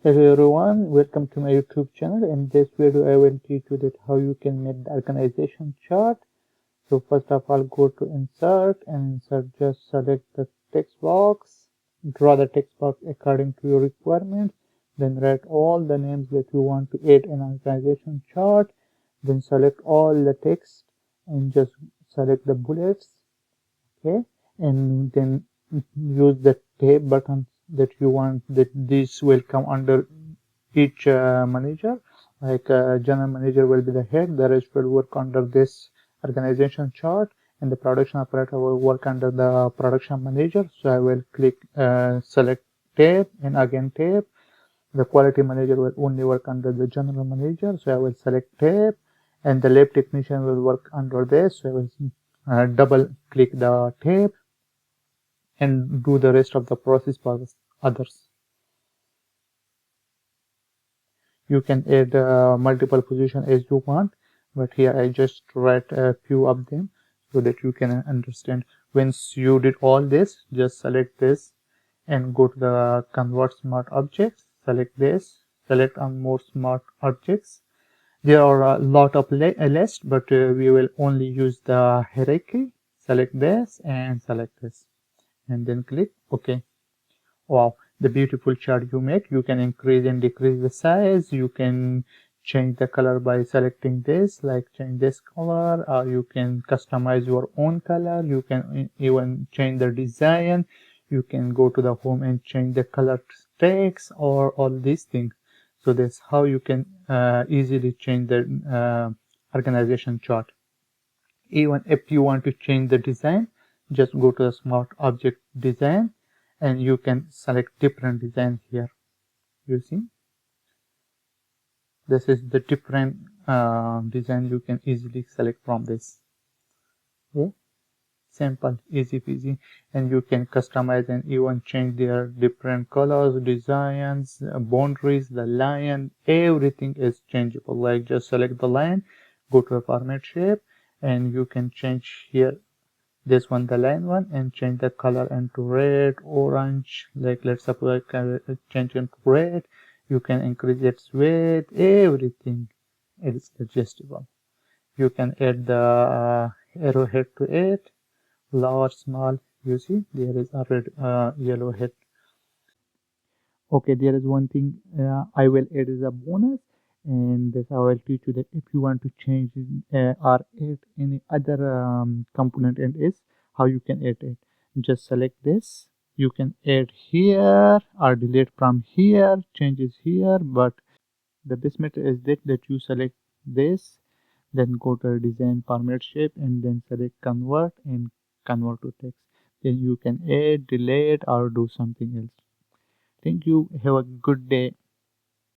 Hello everyone, welcome to my YouTube channel. In this video I will teach you that how you can make the organization chart. So first of all, go to insert and insert, just select the text box, draw the text box according to your requirements, then write all the names that you want to add in organization chart, then select all the text and just select the bullets, okay, and then use the tab button that you want that this will come under each manager. Like general manager will be the head, the rest will work under this organization chart, and the production operator will work under the production manager. So I will click select tab and again tab. The quality manager will only work under the general manager, so I will select tab, and the lab technician will work under this, so I will double click the tab and do the rest of the process for others. You can add multiple positions as you want, but here I just write a few of them so that you can understand. Once you did all this, just select this and go to the convert smart objects, select this, select on more smart objects. There are a lot of lists, but we will only use the hierarchy. Select this and select this and then click OK. Wow, the beautiful chart you make. You can increase and decrease the size. You can change the color by selecting this, like change this color, or you can customize your own color. You can even change the design. You can go to the home and change the color text or all these things. So that's how you can easily change the organization chart. Even if you want to change the design, just go to the smart object design and you can select different design here. You see, this is the different design you can easily select from this. Okay, simple, easy peasy, and you can customize and even change their different colors, designs, boundaries, the line, everything is changeable. Like just select the line, go to a format shape, and you can change here this one, the line one, and change the color into red, orange. Like let's suppose I can change into red. You can increase its weight, everything is adjustable. You can add the arrowhead to it, large, small. You see there is a red yellow head. Okay, there is one thing I will add as a bonus, and this I will teach you that if you want to change or add any other component in this, how you can add it. Just select this. You can add here or delete from here, changes here, but the best method is that you select this, then go to design format shape and then select convert and convert to text. Then you can add, delete or do something else. Thank you. Have a good day.